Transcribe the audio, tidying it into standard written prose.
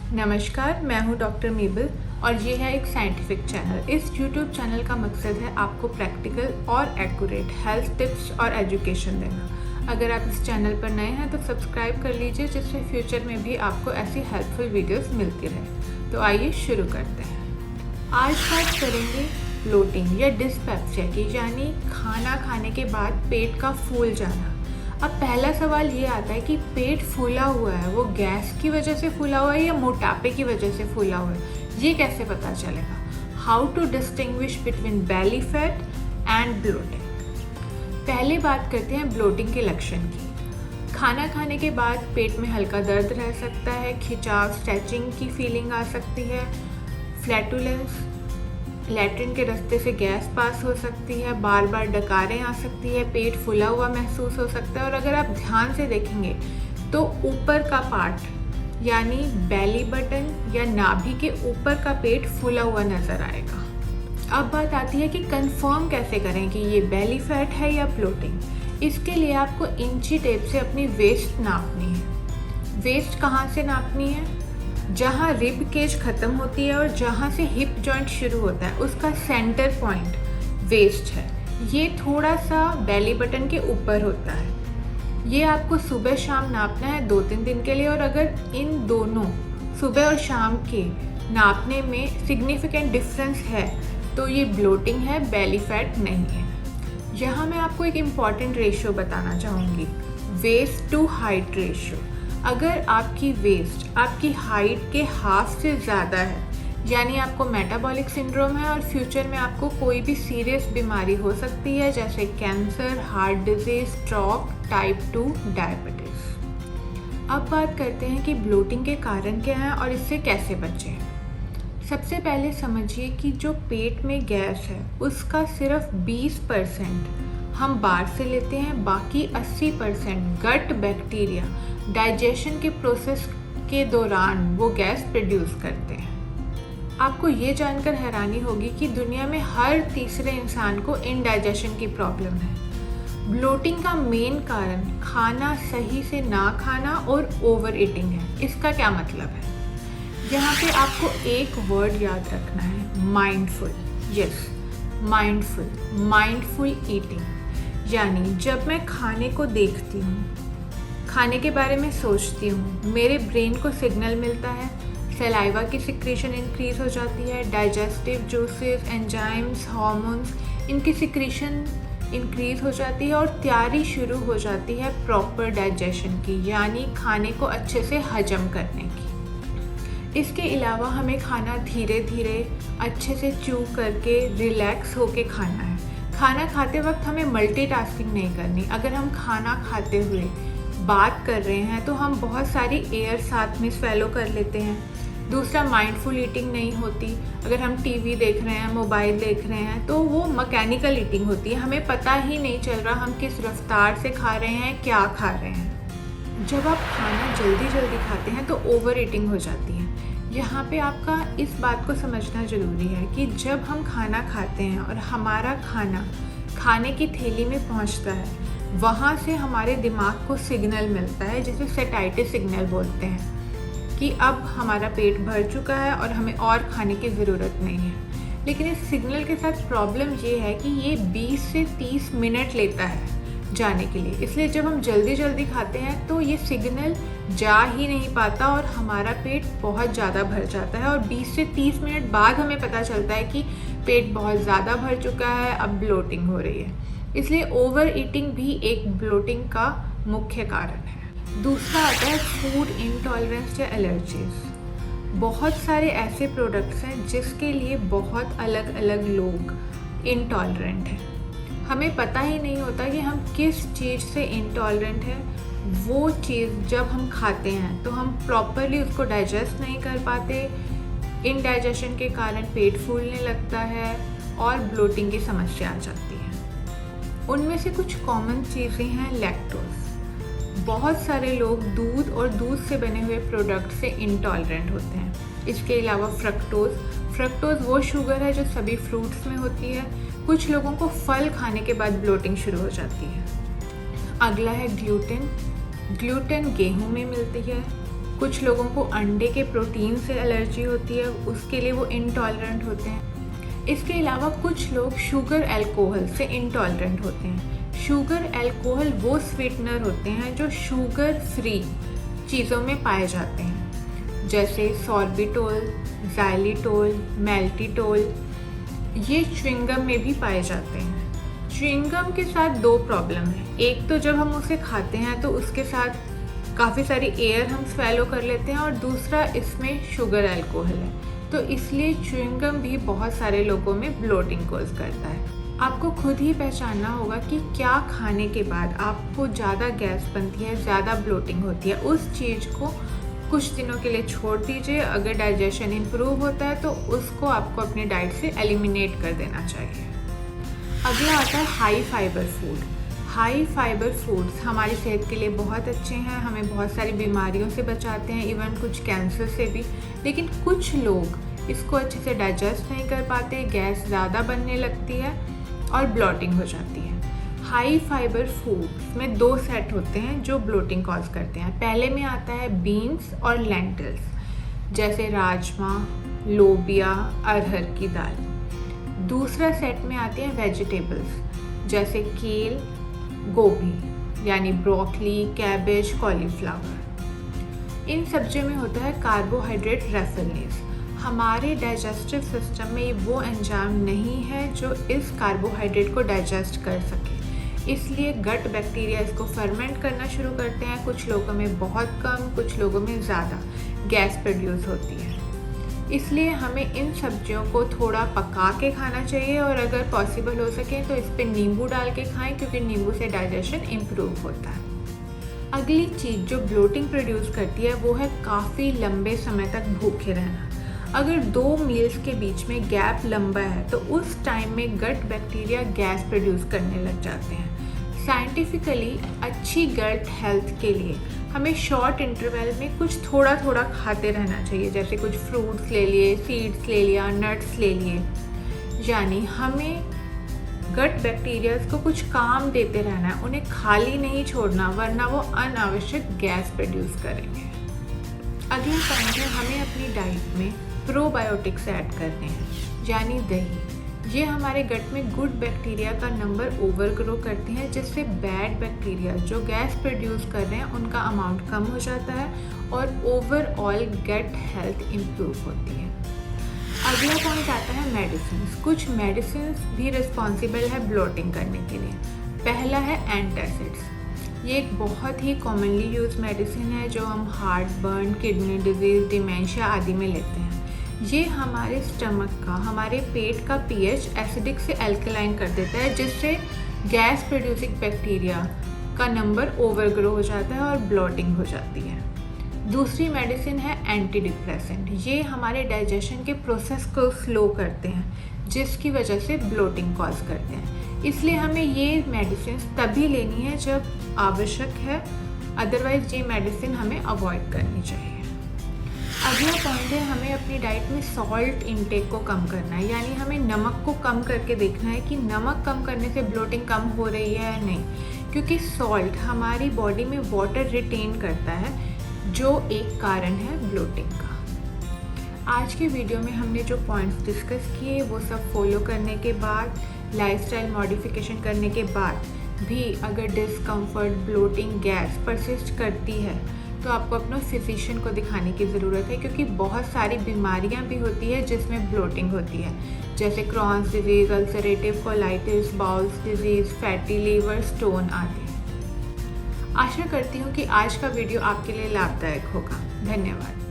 नमस्कार, मैं हूं डॉक्टर मीबल और ये है एक साइंटिफिक चैनल। इस यूट्यूब चैनल का मकसद है आपको प्रैक्टिकल और एक्यूरेट हेल्थ टिप्स और एजुकेशन देना। अगर आप इस चैनल पर नए हैं तो सब्सक्राइब कर लीजिए, जिससे फ्यूचर में भी आपको ऐसी हेल्पफुल वीडियोस मिलती रहे। तो आइए शुरू करते हैं। आज बात करेंगे ब्लोटिंग या डिस्पेप्सिया की, यानी खाना खाने के बाद पेट का फूल जाना। अब पहला सवाल ये आता है कि पेट फूला हुआ है, वो गैस की वजह से फूला हुआ है या मोटापे की वजह से फूला हुआ है, ये कैसे पता चलेगा? How to distinguish between belly fat and bloating. पहले बात करते हैं ब्लोटिंग के लक्षण की। खाना खाने के बाद पेट में हल्का दर्द रह सकता है, खिंचाव स्ट्रेचिंग की फीलिंग आ सकती है, फ्लैटुलेंस, लैट्रिन के रास्ते से गैस पास हो सकती है, बार बार डकारें आ सकती है, पेट फूला हुआ महसूस हो सकता है। और अगर आप ध्यान से देखेंगे तो ऊपर का पार्ट यानी बेली बटन या नाभि के ऊपर का पेट फूला हुआ नज़र आएगा। अब बात आती है कि कंफर्म कैसे करें कि ये बेली फैट है या ब्लोटिंग। इसके लिए आपको इंची टेप से अपनी वेस्ट नापनी है। वेस्ट कहाँ से नापनी है? जहाँ रिब केज ख़त्म होती है और जहाँ से हिप जॉइंट शुरू होता है उसका सेंटर पॉइंट वेस्ट है। ये थोड़ा सा बेली बटन के ऊपर होता है। ये आपको सुबह शाम नापना है 2-3 दिन के लिए, और अगर इन दोनों सुबह और शाम के नापने में सिग्निफिकेंट डिफरेंस है तो ये ब्लोटिंग है, बेली फैट नहीं है। यहाँ मैं आपको एक इम्पॉर्टेंट रेशियो बताना चाहूँगी, वेस्ट टू हाइट रेशियो। अगर आपकी वेस्ट आपकी हाइट के हाफ से ज़्यादा है, यानी आपको मेटाबॉलिक सिंड्रोम है और फ्यूचर में आपको कोई भी सीरियस बीमारी हो सकती है, जैसे cancer, heart disease, stroke, type 2 diabetes. अब बात करते हैं कि ब्लोटिंग के कारण क्या हैं और इससे कैसे बचें। सबसे पहले समझिए कि जो पेट में गैस है उसका सिर्फ 20% हम बाहर से लेते हैं, बाकी 80% गट बैक्टीरिया डाइजेशन के प्रोसेस के दौरान वो गैस प्रोड्यूस करते हैं। आपको ये जानकर हैरानी होगी कि दुनिया में हर तीसरे इंसान को इंडाइजेशन की प्रॉब्लम है। ब्लोटिंग का मेन कारण खाना सही से ना खाना और ओवर ईटिंग है। इसका क्या मतलब है? यहाँ पे आपको एक वर्ड याद रखना है, माइंडफुल। Yes, mindful eating. यानी जब मैं खाने को देखती हूँ, खाने के बारे में सोचती हूँ, मेरे ब्रेन को सिग्नल मिलता है, सलाइवा की सिक्रीशन इंक्रीज हो जाती है, डाइजेस्टिव जूसेस, एंजाइम्स, हार्मोन्स, इनकी सिक्रीशन इंक्रीज हो जाती है और तैयारी शुरू हो जाती है प्रॉपर डाइजेशन की, यानी खाने को अच्छे से हजम करने की। इसके अलावा हमें खाना धीरे धीरे अच्छे से च्यू करके रिलैक्स होके खाना है। खाना खाते वक्त हमें मल्टीटास्किंग नहीं करनी। अगर हम खाना खाते हुए बात कर रहे हैं तो हम बहुत सारी एयर साथ में स्वेलो कर लेते हैं। दूसरा, माइंडफुल ईटिंग नहीं होती। अगर हम टीवी देख रहे हैं, मोबाइल देख रहे हैं तो वो मैकेनिकल ईटिंग होती है, हमें पता ही नहीं चल रहा हम किस रफ्तार से खा रहे हैं, क्या खा रहे हैं। जब आप खाना जल्दी खाते हैं तो ओवर ईटिंग हो जाती है। यहाँ पे आपका इस बात को समझना ज़रूरी है कि जब हम खाना खाते हैं और हमारा खाना खाने की थैली में पहुँचता है, वहाँ से हमारे दिमाग को सिग्नल मिलता है, जिसे सेटाइटी सिग्नल बोलते हैं, कि अब हमारा पेट भर चुका है और हमें और खाने की ज़रूरत नहीं है। लेकिन इस सिग्नल के साथ प्रॉब्लम ये है कि ये 20 से 30 मिनट लेता है जाने के लिए। इसलिए जब हम जल्दी खाते हैं तो ये सिग्नल जा ही नहीं पाता और हमारा पेट बहुत ज़्यादा भर जाता है, और 20 से 30 मिनट बाद हमें पता चलता है कि पेट बहुत ज़्यादा भर चुका है, अब ब्लोटिंग हो रही है। इसलिए ओवर ईटिंग भी एक ब्लोटिंग का मुख्य कारण है। दूसरा आता है फूड इंटॉलरेंस या एलर्जीज। बहुत सारे ऐसे प्रोडक्ट्स हैं जिसके लिए बहुत अलग अलग लोग इंटॉलरेंट हैं। हमें पता ही नहीं होता कि हम किस चीज़ से इंटॉलरेंट हैं। वो चीज़ जब हम खाते हैं तो हम प्रॉपरली उसको डाइजेस्ट नहीं कर पाते, इनडाइजेशन के कारण पेट फूलने लगता है और ब्लोटिंग की समस्या आ जाती है। उनमें से कुछ कॉमन चीज़ें हैं लैक्टोज। बहुत सारे लोग दूध और दूध से बने हुए प्रोडक्ट से इंटॉलरेंट होते हैं। इसके अलावा फ्रक्टोज वो शुगर है जो सभी फ्रूट्स में होती है। कुछ लोगों को फल खाने के बाद ब्लोटिंग शुरू हो जाती है। अगला है ग्लूटेन। ग्लूटेन गेहूं में मिलती है। कुछ लोगों को अंडे के प्रोटीन से एलर्जी होती है, उसके लिए वो इनटॉलरेंट होते हैं। इसके अलावा कुछ लोग शुगर अल्कोहल से इनटॉलरेंट होते हैं। शुगर अल्कोहल वो स्वीटनर होते हैं जो शुगर फ्री चीज़ों में पाए जाते हैं, जैसे सॉर्बिटोल, ज़ाइलिटोल, मैल्टिटोल। ये च्युइंगम में भी पाए जाते हैं। च्युइंगम के साथ दो प्रॉब्लम है। एक तो जब हम उसे खाते हैं तो उसके साथ काफ़ी सारी एयर हम स्वेलो कर लेते हैं, और दूसरा इसमें शुगर अल्कोहल है, तो इसलिए च्युइंगम भी बहुत सारे लोगों में ब्लोटिंग कॉज करता है। आपको खुद ही पहचानना होगा कि क्या खाने के बाद आपको ज़्यादा गैस बनती है, ज़्यादा ब्लोटिंग होती है। उस चीज़ को कुछ दिनों के लिए छोड़ दीजिए। अगर डाइजेशन इम्प्रूव होता है तो उसको आपको अपनी डाइट से एलिमिनेट कर देना चाहिए। अगला आता है high fibre food. High fibre foods हमारी सेहत के लिए बहुत अच्छे हैं, हमें बहुत सारी बीमारियों से बचाते हैं, इवन कुछ कैंसर से भी। लेकिन कुछ लोग इसको अच्छे से डाइजेस्ट नहीं कर पाते, गैस ज़्यादा बनने लगती है और ब्लोटिंग हो जाती है। हाई फाइबर फूड्स में दो सेट होते हैं जो ब्लोटिंग कॉज करते हैं। पहले में आता है बीन्स और लेंटिल्स, जैसे राजमा, लोबिया, अरहर की दाल। दूसरा सेट में आते हैं वेजिटेबल्स, जैसे केल, गोभी यानी ब्रोकली, कैबेज, कॉलीफ्लावर। इन सब्जियों में होता है कार्बोहाइड्रेट रेफिनेज। हमारे डाइजेस्टिव सिस्टम में वो एंजाइम नहीं है जो इस कार्बोहाइड्रेट को डाइजेस्ट कर सके, इसलिए गट बैक्टीरिया इसको फर्मेंट करना शुरू करते हैं। कुछ लोगों में बहुत कम, कुछ लोगों में ज़्यादा गैस प्रोड्यूस होती है। इसलिए हमें इन सब्जियों को थोड़ा पका के खाना चाहिए, और अगर पॉसिबल हो सके तो इस पर नींबू डाल के खाएं, क्योंकि नींबू से डाइजेशन इम्प्रूव होता है। अगली चीज़ जो ब्लोटिंग प्रोड्यूस करती है वो है काफ़ी लंबे समय तक भूखे रहना। अगर 2 मील्स के बीच में गैप लंबा है तो उस टाइम में गट बैक्टीरिया गैस प्रोड्यूस करने लग जाते हैं। साइंटिफिकली अच्छी गट हेल्थ के लिए हमें शॉर्ट इंटरवल में कुछ थोड़ा थोड़ा खाते रहना चाहिए, जैसे कुछ फ्रूट्स ले लिए, सीड्स ले लिया, नट्स ले लिए। यानी हमें गट बैक्टीरियाज को कुछ काम देते रहना है, उन्हें खाली नहीं छोड़ना, वरना वो अनावश्यक गैस प्रोड्यूस करेंगे। अगला पॉइंट है, हमें अपनी डाइट में प्रोबायोटिक्स ऐड करने हैं, यानी दही। ये हमारे गट में गुड बैक्टीरिया का नंबर ओवर ग्रो करते हैं, जिससे बैड बैक्टीरिया जो गैस प्रोड्यूस कर रहे हैं उनका अमाउंट कम हो जाता है और ओवरऑल गट हेल्थ इम्प्रूव होती है। अगला पॉइंट आता है मेडिसिन। कुछ मेडिसिन भी रिस्पॉन्सिबल है ब्लोटिंग करने के लिए। पहला है एंटासिड्स। ये एक बहुत ही कॉमनली यूज मेडिसिन है जो हम heart burn, kidney disease, dementia आदि में लेते हैं। ये हमारे स्टमक का, हमारे पेट का पीएच एसिडिक से अल्कलाइन कर देता है, जिससे गैस प्रोड्यूसिंग बैक्टीरिया का नंबर ओवर ग्रो हो जाता है और ब्लोटिंग हो जाती है। दूसरी मेडिसिन है एंटी डिप्रेसेंट। ये हमारे डाइजेशन के प्रोसेस को स्लो करते हैं, जिसकी वजह से ब्लोटिंग कॉज करते हैं। इसलिए हमें ये मेडिसिन तभी लेनी है जब आवश्यक है, अदरवाइज ये मेडिसिन हमें अवॉइड करनी चाहिए। अगला पॉइंट है, हमें अपनी डाइट में सॉल्ट इनटेक को कम करना है, यानी हमें नमक को कम करके देखना है कि नमक कम करने से ब्लोटिंग कम हो रही है या नहीं, क्योंकि सॉल्ट हमारी बॉडी में वाटर रिटेन करता है, जो एक कारण है ब्लोटिंग का। आज के वीडियो में हमने जो पॉइंट्स डिस्कस किए वो सब फॉलो करने के बाद, लाइफस्टाइल मॉडिफिकेशन करने के बाद भी अगर डिस्कम्फर्ट, ब्लोटिंग, गैस परसिस्ट करती है तो आपको अपना फिजिशियन को दिखाने की ज़रूरत है, क्योंकि बहुत सारी बीमारियां भी होती है जिसमें ब्लोटिंग होती है, जैसे Crohn's disease, ulcerative colitis, bowels disease, fatty liver, stone आदि। आशा करती हूँ कि आज का वीडियो आपके लिए लाभदायक होगा। धन्यवाद।